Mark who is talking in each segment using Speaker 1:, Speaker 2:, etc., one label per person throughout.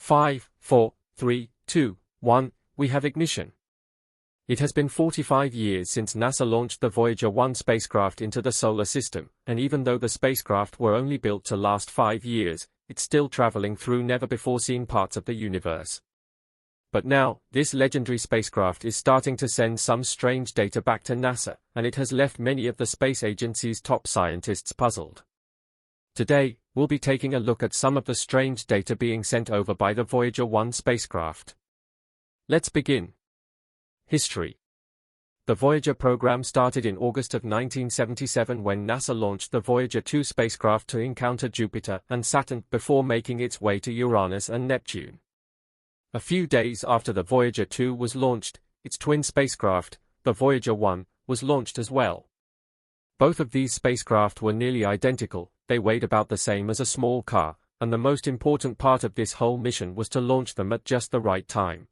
Speaker 1: 5, 4, 3, 2, 1, we have ignition. It has been 45 years since NASA launched the Voyager 1 spacecraft into the solar system, and even though the spacecraft were only built to last 5 years, it's still traveling through never-before-seen parts of the universe. But now, this legendary spacecraft is starting to send some strange data back to NASA, and it has left many of the space agency's top scientists puzzled. Today, we'll be taking a look at some of the strange data being sent over by the Voyager 1 spacecraft. Let's begin. History. The Voyager program started in August of 1977 when NASA launched the Voyager 2 spacecraft to encounter Jupiter and Saturn before making its way to Uranus and Neptune. A few days after the Voyager 2 was launched, its twin spacecraft, the Voyager 1, was launched as well. Both of these spacecraft were nearly identical, they weighed about the same as a small car, and the most important part of this whole mission was to launch them at just the right time.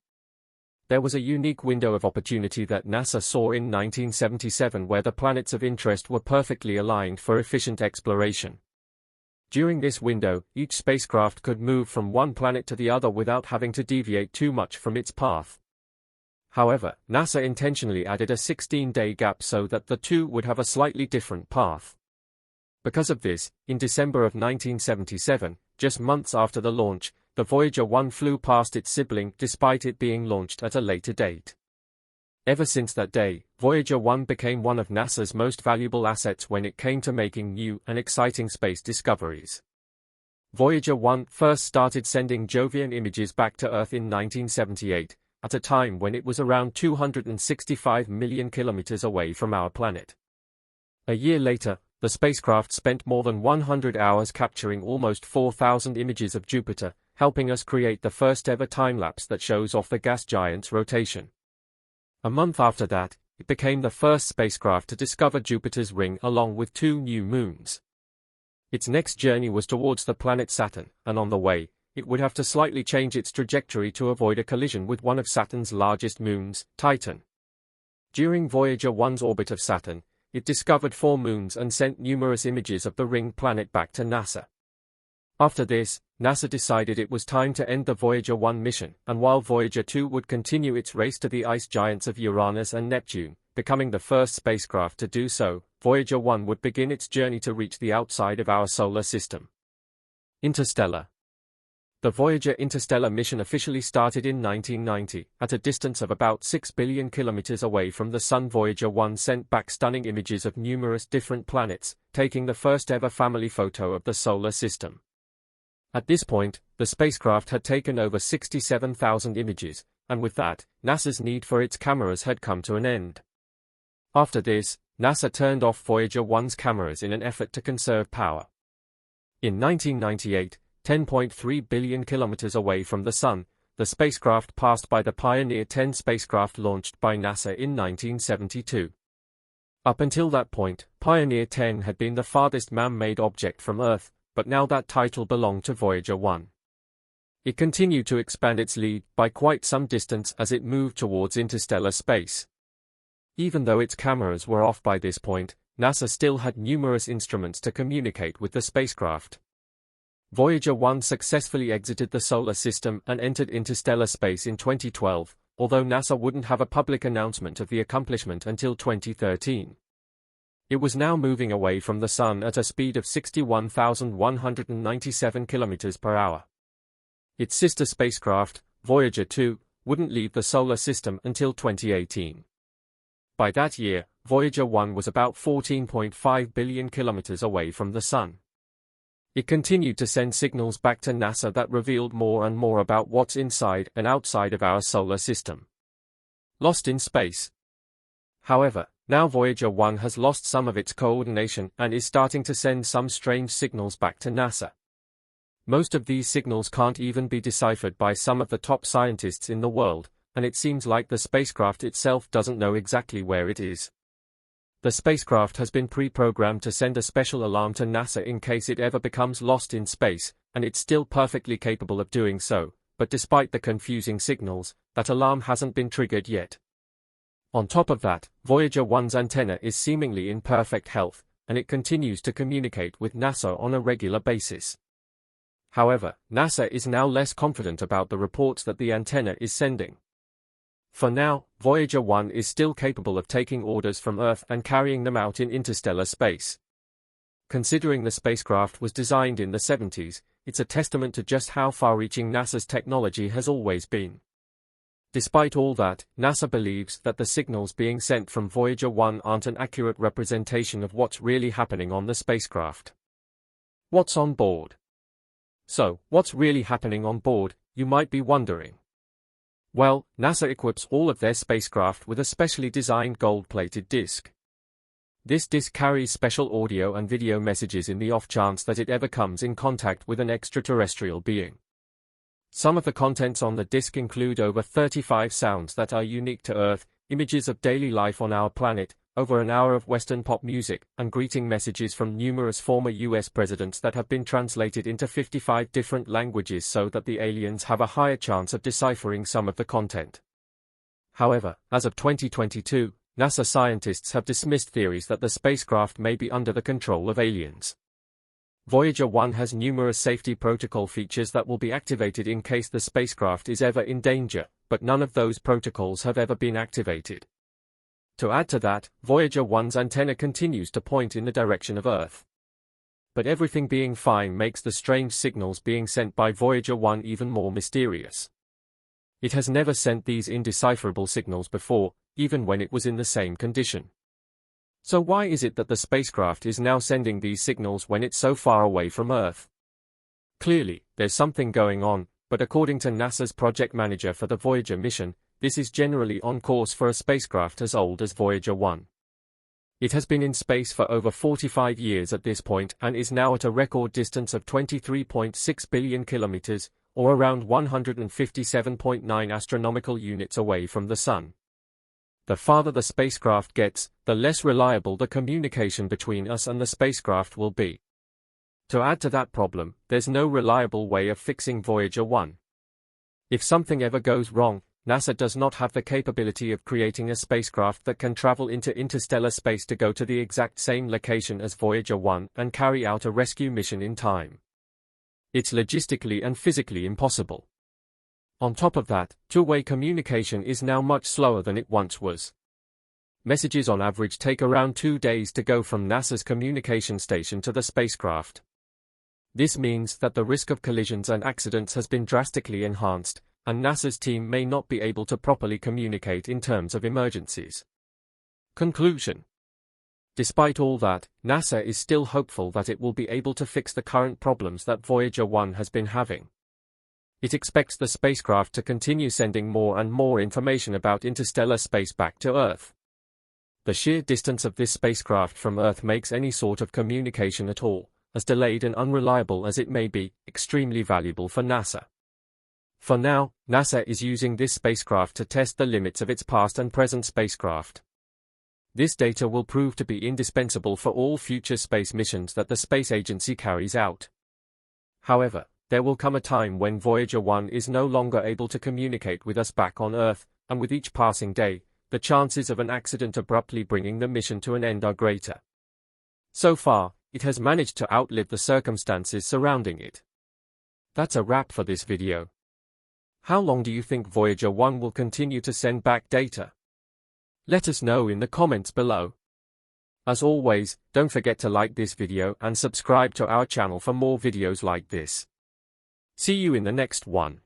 Speaker 1: There was a unique window of opportunity that NASA saw in 1977 where the planets of interest were perfectly aligned for efficient exploration. During this window, each spacecraft could move from one planet to the other without having to deviate too much from its path. However, NASA intentionally added a 16-day gap so that the two would have a slightly different path. Because of this, in December of 1977, just months after the launch, the Voyager 1 flew past its sibling despite it being launched at a later date. Ever since that day, Voyager 1 became one of NASA's most valuable assets when it came to making new and exciting space discoveries. Voyager 1 first started sending Jovian images back to Earth in 1978, at a time when it was around 265 million kilometers away from our planet. A year later, the spacecraft spent more than 100 hours capturing almost 4,000 images of Jupiter, helping us create the first ever time-lapse that shows off the gas giant's rotation. A month after that, it became the first spacecraft to discover Jupiter's ring along with 2 new moons. Its next journey was towards the planet Saturn, and on the way, it would have to slightly change its trajectory to avoid a collision with one of Saturn's largest moons, Titan. During Voyager 1's orbit of Saturn, it discovered 4 moons and sent numerous images of the ring planet back to NASA. After this, NASA decided it was time to end the Voyager 1 mission, and while Voyager 2 would continue its race to the ice giants of Uranus and Neptune, becoming the first spacecraft to do so, Voyager 1 would begin its journey to reach the outside of our solar system. Interstellar. The Voyager interstellar mission officially started in 1990, at a distance of about 6 billion kilometers away from the Sun. Voyager 1 sent back stunning images of numerous different planets, taking the first ever family photo of the solar system. At this point, the spacecraft had taken over 67,000 images, and with that, NASA's need for its cameras had come to an end. After this, NASA turned off Voyager 1's cameras in an effort to conserve power. In 1998, 10.3 billion kilometers away from the Sun, the spacecraft passed by the Pioneer 10 spacecraft launched by NASA in 1972. Up until that point, Pioneer 10 had been the farthest man-made object from Earth, but now that title belonged to Voyager 1. It continued to expand its lead by quite some distance as it moved towards interstellar space. Even though its cameras were off by this point, NASA still had numerous instruments to communicate with the spacecraft. Voyager 1 successfully exited the solar system and entered interstellar space in 2012, although NASA wouldn't have a public announcement of the accomplishment until 2013. It was now moving away from the Sun at a speed of 61,197 kilometers per hour. Its sister spacecraft, Voyager 2, wouldn't leave the solar system until 2018. By that year, Voyager 1 was about 14.5 billion kilometers away from the Sun. It continued to send signals back to NASA that revealed more and more about what's inside and outside of our solar system. Lost in space. However, now Voyager 1 has lost some of its coordination and is starting to send some strange signals back to NASA. Most of these signals can't even be deciphered by some of the top scientists in the world, and it seems like the spacecraft itself doesn't know exactly where it is. The spacecraft has been pre-programmed to send a special alarm to NASA in case it ever becomes lost in space, and it's still perfectly capable of doing so, but despite the confusing signals, that alarm hasn't been triggered yet. On top of that, Voyager 1's antenna is seemingly in perfect health, and it continues to communicate with NASA on a regular basis. However, NASA is now less confident about the reports that the antenna is sending. For now, Voyager 1 is still capable of taking orders from Earth and carrying them out in interstellar space. Considering the spacecraft was designed in the 70s, it's a testament to just how far-reaching NASA's technology has always been. Despite all that, NASA believes that the signals being sent from Voyager 1 aren't an accurate representation of what's really happening on the spacecraft. What's on board? So, what's really happening on board, you might be wondering. Well, NASA equips all of their spacecraft with a specially designed gold-plated disc. This disc carries special audio and video messages in the off chance that it ever comes in contact with an extraterrestrial being. Some of the contents on the disc include over 35 sounds that are unique to Earth, images of daily life on our planet, over an hour of Western pop music, and greeting messages from numerous former US presidents that have been translated into 55 different languages so that the aliens have a higher chance of deciphering some of the content. However, as of 2022, NASA scientists have dismissed theories that the spacecraft may be under the control of aliens. Voyager 1 has numerous safety protocol features that will be activated in case the spacecraft is ever in danger, but none of those protocols have ever been activated. To add to that, Voyager 1's antenna continues to point in the direction of Earth. But everything being fine makes the strange signals being sent by Voyager 1 even more mysterious. It has never sent these indecipherable signals before, even when it was in the same condition. So why is it that the spacecraft is now sending these signals when it's so far away from Earth? Clearly, there's something going on, but according to NASA's project manager for the Voyager mission, this is generally on course for a spacecraft as old as Voyager 1. It has been in space for over 45 years at this point and is now at a record distance of 23.6 billion kilometers, or around 157.9 astronomical units away from the Sun. The farther the spacecraft gets, the less reliable the communication between us and the spacecraft will be. To add to that problem, there's no reliable way of fixing Voyager 1. If something ever goes wrong, NASA does not have the capability of creating a spacecraft that can travel into interstellar space to go to the exact same location as Voyager 1 and carry out a rescue mission in time. It's logistically and physically impossible. On top of that, two-way communication is now much slower than it once was. Messages on average take around 2 days to go from NASA's communication station to the spacecraft. This means that the risk of collisions and accidents has been drastically enhanced, and NASA's team may not be able to properly communicate in terms of emergencies. Conclusion. Despite all that, NASA is still hopeful that it will be able to fix the current problems that Voyager 1 has been having. It expects the spacecraft to continue sending more and more information about interstellar space back to Earth. The sheer distance of this spacecraft from Earth makes any sort of communication at all, as delayed and unreliable as it may be, extremely valuable for NASA. For now, NASA is using this spacecraft to test the limits of its past and present spacecraft. This data will prove to be indispensable for all future space missions that the space agency carries out. However, there will come a time when Voyager 1 is no longer able to communicate with us back on Earth, and with each passing day, the chances of an accident abruptly bringing the mission to an end are greater. So far, it has managed to outlive the circumstances surrounding it. That's a wrap for this video. How long do you think Voyager 1 will continue to send back data? Let us know in the comments below. As always, don't forget to like this video and subscribe to our channel for more videos like this. See you in the next one.